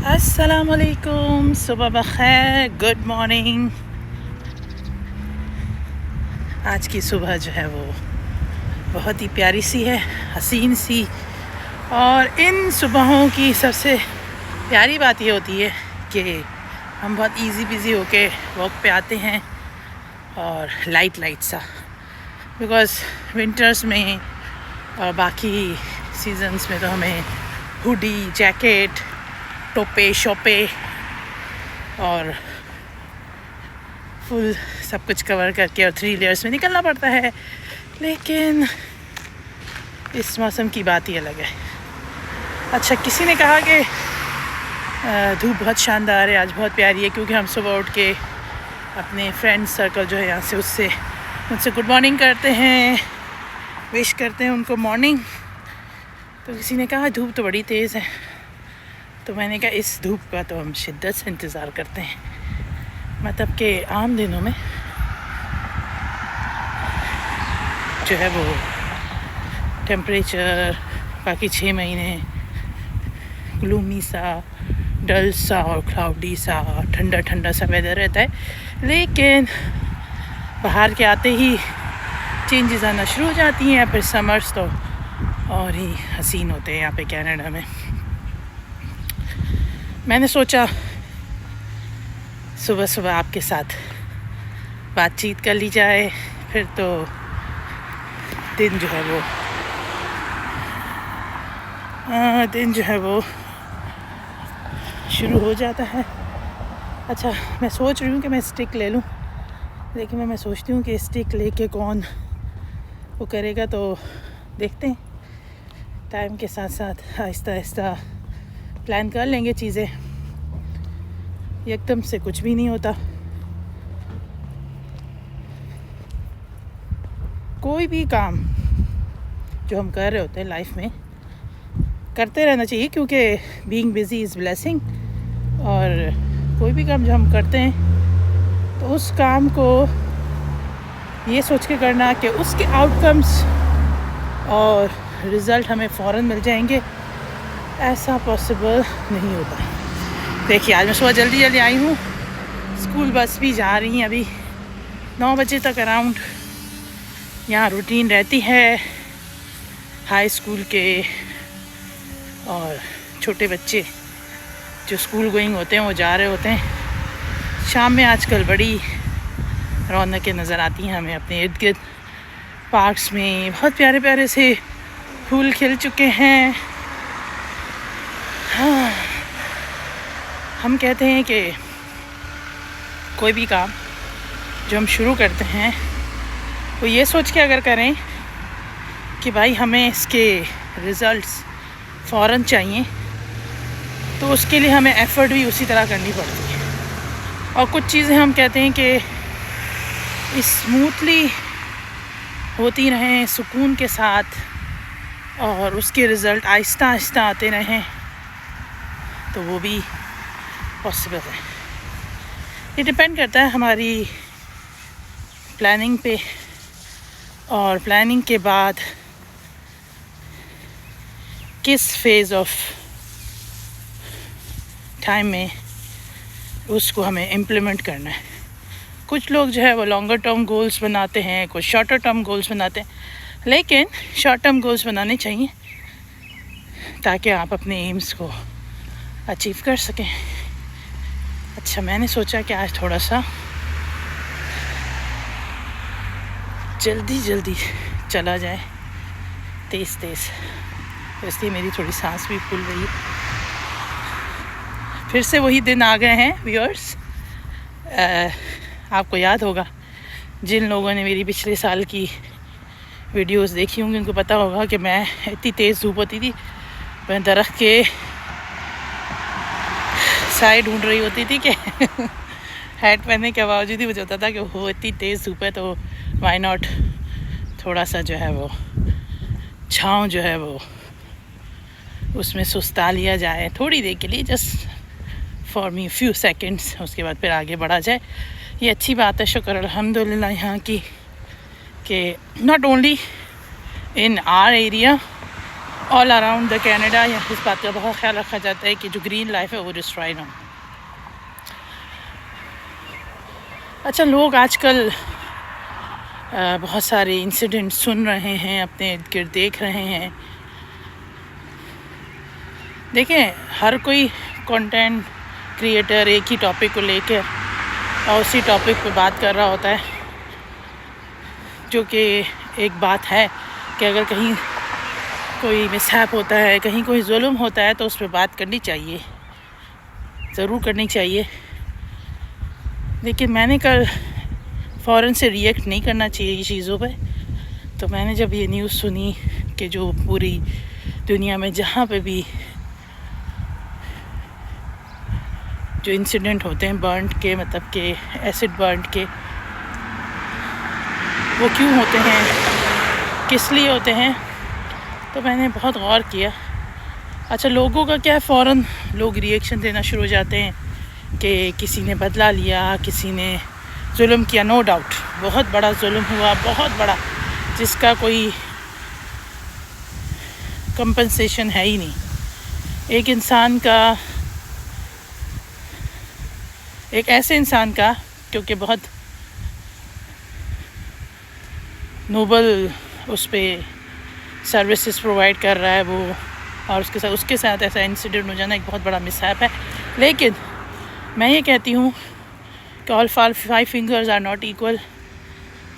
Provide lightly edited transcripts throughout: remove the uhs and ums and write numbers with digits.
अस्सलाम वालेकुम, सुबह बखैर, गुड मॉर्निंग। आज की सुबह जो है वो बहुत ही प्यारी सी है, हसीन सी। और इन सुबहों की सबसे प्यारी बात ये होती है कि हम बहुत इजी बिजी होके वर्क पे आते हैं और लाइट सा, बिकॉज़ विंटर्स में और बाकी सीजन्स में तो हमें हुडी, जैकेट, टोपे शोपे और फुल सब कुछ कवर करके और 3 लेयर्स में निकलना पड़ता है। लेकिन इस मौसम की बात ही अलग है। अच्छा, किसी ने कहा कि धूप बहुत शानदार है, आज बहुत प्यारी है, क्योंकि हम सुबह उठ के अपने फ्रेंड सर्कल जो है यहाँ से उनसे गुड मॉर्निंग करते हैं, विश करते हैं उनको मॉर्निंग। तो किसी ने कहा धूप तो बड़ी तेज़ है, तो मैंने कहा इस धूप का तो हम शिद्दत से इंतज़ार करते हैं। मतलब कि आम दिनों में जो है वो टेम्परेचर बाकी 6 महीने ग्लूमी सा, डल सा और क्लाउडी सा, ठंडा सा वेदर रहता है। लेकिन बाहर के आते ही चेंजेस आना शुरू हो जाती हैं। फिर समर्स तो और ही हसीन होते हैं यहाँ पे कनाडा में। मैंने सोचा सुबह सुबह आपके साथ बातचीत कर ली जाए, फिर तो दिन जो है वो शुरू हो जाता है। अच्छा, मैं सोच रही हूँ कि मैं स्टिक ले लूँ, लेकिन मैं सोचती हूँ कि स्टिक लेके कौन वो करेगा, तो देखते हैं। टाइम के साथ साथ आहिस्ता आहिस्ता प्लान कर लेंगे चीज़ें, एकदम से कुछ भी नहीं होता। कोई भी काम जो हम कर रहे होते हैं लाइफ में करते रहना चाहिए, क्योंकि बीइंग बिजी इज़ ब्लेसिंग। और कोई भी काम जो हम करते हैं तो उस काम को ये सोच के करना कि उसके आउटकम्स और रिज़ल्ट हमें फ़ौरन मिल जाएंगे, ऐसा पॉसिबल नहीं होता। देखिए, आज मैं सुबह जल्दी आई हूँ, स्कूल बस भी जा रही हैं अभी 9 बजे तक अराउंड। यहाँ रूटीन रहती है हाई स्कूल के, और छोटे बच्चे जो स्कूल गोइंग होते हैं वो जा रहे होते हैं। शाम में आजकल बड़ी रौनकें नज़र आती हैं हमें अपने इर्द गिर्द। पार्क्स में बहुत प्यारे प्यारे से फूल खिल चुके हैं। हाँ, हम कहते हैं कि कोई भी काम जो हम शुरू करते हैं वो ये सोच के अगर करें कि भाई हमें इसके रिज़ल्ट्स फ़ौरन चाहिए, तो उसके लिए हमें एफ़र्ट भी उसी तरह करनी पड़ती है। और कुछ चीज़ें हम कहते हैं कि स्मूथली होती रहें, सुकून के साथ, और उसके रिज़ल्ट आहिस्ता आहिस्ता आते रहें, तो वो भी पॉसिबल है। ये डिपेंड करता है हमारी प्लानिंग पे, और प्लानिंग के बाद किस फेज़ ऑफ टाइम में उसको हमें इम्प्लीमेंट करना है। कुछ लोग जो है वो लॉन्गर टर्म गोल्स बनाते हैं, कुछ शॉर्टर टर्म गोल्स बनाते हैं, लेकिन शॉर्ट टर्म गोल्स बनाने चाहिए ताकि आप अपने एम्स को अचीव कर सकें। अच्छा, मैंने सोचा कि आज थोड़ा सा जल्दी चला जाए, तेज़, इसलिए मेरी थोड़ी सांस भी फूल रही है। फिर से वही दिन आ गए हैं व्यूअर्स। आपको याद होगा, जिन लोगों ने मेरी पिछले साल की वीडियोस देखी होंगी उनको पता होगा कि मैं इतनी तेज़ धूप होती थी, मैं दरख्त के साए ढूंढ रही होती थी कि हैट पहनने के बावजूद ही मुझे होता था कि वो इतनी तेज़ धूप है, तो वाई नॉट थोड़ा सा जो है वो छाँव जो है वो उसमें सुस्ता लिया जाए थोड़ी देर के लिए, just for me few seconds, उसके बाद फिर आगे बढ़ा जाए। ये अच्छी बात है, शुक्र अल्हम्दुलिल्लाह यहाँ की, कि not only in our area all around the Canada इस बात का बहुत ख्याल रखा जाता है कि जो ग्रीन लाइफ है वो डिस्ट्रॉय ना हो। अच्छा, लोग आजकल बहुत सारे इंसिडेंट सुन रहे हैं, अपने इर्द गिर्द देख रहे हैं। देखें, हर कोई कंटेंट क्रिएटर एक ही टॉपिक को लेकर और उसी टॉपिक पे बात कर रहा होता है, जो कि एक बात है कि अगर कहीं कोई मिसहैप होता है, कहीं कोई जुल्म होता है तो उस पर बात करनी चाहिए, ज़रूर करनी चाहिए। लेकिन मैंने कल फ़ौरन से रिएक्ट नहीं करना चाहिए ये चीज़ों पे। तो मैंने जब ये न्यूज़ सुनी कि जो पूरी दुनिया में जहाँ पे भी जो इंसिडेंट होते हैं बर्न के, मतलब के एसिड बर्न के, वो क्यों होते हैं, किस लिए होते हैं, तो मैंने बहुत गौर किया। अच्छा, लोगों का क्या है, फ़ौरन लोग रिएक्शन देना शुरू हो जाते हैं कि किसी ने बदला लिया, किसी ने जुल्म किया। नो डाउट बहुत बड़ा जुल्म हुआ, बहुत बड़ा, जिसका कोई कंपनसेशन है ही नहीं। एक इंसान का, एक ऐसे इंसान का, क्योंकि बहुत नोबल उस पर सर्विसेज प्रोवाइड कर रहा है वो, और उसके साथ ऐसा इंसिडेंट हो जाना एक बहुत बड़ा मिसहैप है। लेकिन मैं ये कहती हूँ कि all 5 fingers are not equal.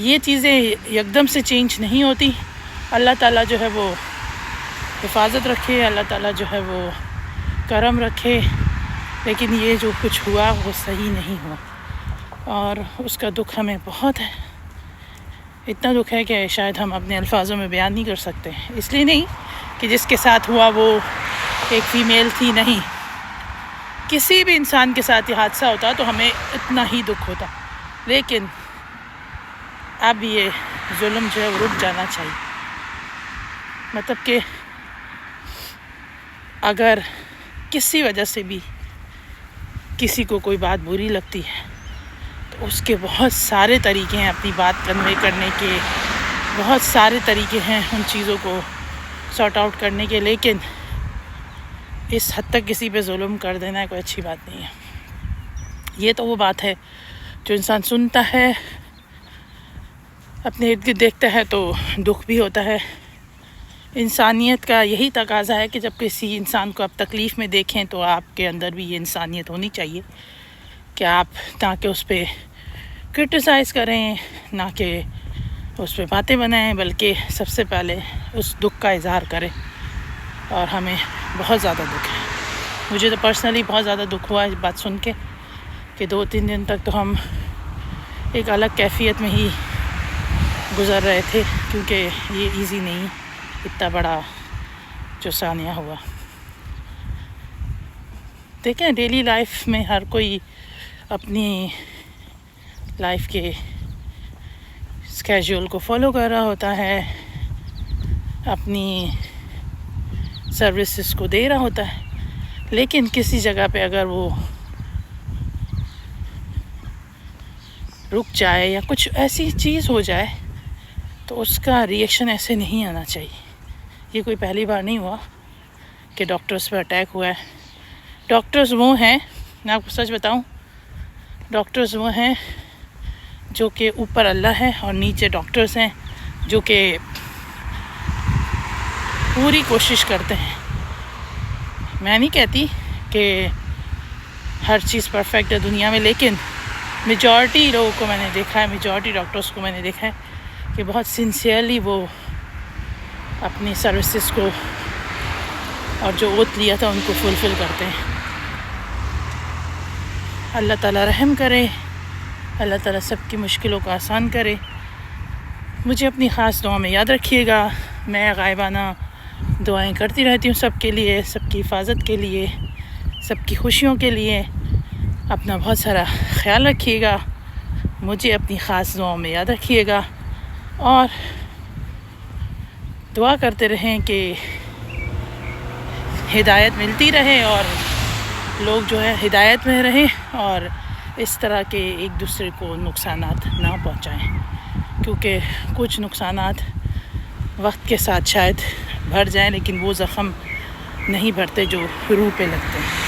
ये चीज़ें एकदम से चेंज नहीं होती। अल्लाह ताला जो है वो हिफाजत रखे, अल्लाह ताला जो है वो करम रखे। लेकिन ये जो कुछ हुआ वो सही नहीं हुआ और उसका दुख हमें बहुत है। इतना दुख है कि शायद हम अपने अल्फाजों में बयान नहीं कर सकते। इसलिए नहीं कि जिसके साथ हुआ वो एक फ़ीमेल थी, नहीं, किसी भी इंसान के साथ ये हादसा होता तो हमें इतना ही दुख होता। लेकिन अब ये जुल्म जो है वो रुक जाना चाहिए। मतलब कि अगर किसी वजह से भी किसी को कोई बात बुरी लगती है तो उसके बहुत सारे तरीके हैं अपनी बात कन्वे करने के, बहुत सारे तरीके हैं उन चीज़ों को सॉर्ट आउट करने के। लेकिन इस हद तक किसी पे जुल्म कर देना कोई अच्छी बात नहीं है। ये तो वो बात है जो इंसान सुनता है, अपने इर्द गिर्द देखता है तो दुख भी होता है। इंसानियत का यही तकाज़ा है कि जब किसी इंसान को आप तकलीफ़ में देखें तो आपके अंदर भी ये इंसानियत होनी चाहिए कि आप ना कि उस पर क्रिटिसाइज़ करें, ना कि उस पर बातें बनाएं, बल्कि सबसे पहले उस दुख का इज़हार करें। और हमें बहुत ज़्यादा दुख है, मुझे तो पर्सनली बहुत ज़्यादा दुख हुआ इस बात सुन के कि 2-3 दिन तक तो हम एक अलग कैफियत में ही गुज़र रहे थे, क्योंकि ये इजी नहीं इतना बड़ा जो सानिया हुआ। देखें, डेली लाइफ में हर कोई अपनी लाइफ के स्केड्यूल को फॉलो कर रहा होता है, अपनी सर्विसेज को दे रहा होता है। लेकिन किसी जगह पे अगर वो रुक जाए या कुछ ऐसी चीज़ हो जाए तो उसका रिएक्शन ऐसे नहीं आना चाहिए। ये कोई पहली बार नहीं हुआ कि डॉक्टर्स पर अटैक हुआ है। डॉक्टर्स वो हैं, मैं आपको सच बताऊं, डॉक्टर्स वो हैं जो कि ऊपर अल्लाह है और नीचे डॉक्टर्स हैं जो कि पूरी कोशिश करते हैं। मैं नहीं कहती कि हर चीज़ परफेक्ट है दुनिया में, लेकिन मेजॉरिटी लोगों को मैंने देखा है, मेजॉरिटी डॉक्टर्स को मैंने देखा है कि बहुत सिंसियरली वो अपनी सर्विसेज को और जो ओथ लिया था उनको फुलफ़िल करते हैं। अल्लाह ताला रहम करे, अल्लाह ताला सबकी मुश्किलों को आसान करे। मुझे अपनी ख़ास दुआ में याद रखिएगा। मैं गायबाना दुआएं करती रहती हूँ सबके लिए, सबकी हिफाजत के लिए, सबकी खुशियों के लिए। अपना बहुत सारा ख्याल रखिएगा, मुझे अपनी ख़ास दुआओं में याद रखिएगा और दुआ करते रहें कि हिदायत मिलती रहे और लोग जो है हिदायत में रहें और इस तरह के एक दूसरे को नुकसानात ना पहुंचाएं, क्योंकि कुछ नुकसानात वक्त के साथ शायद भर जाएं, लेकिन वो ज़ख़म नहीं भरते जो रूह पे लगते हैं।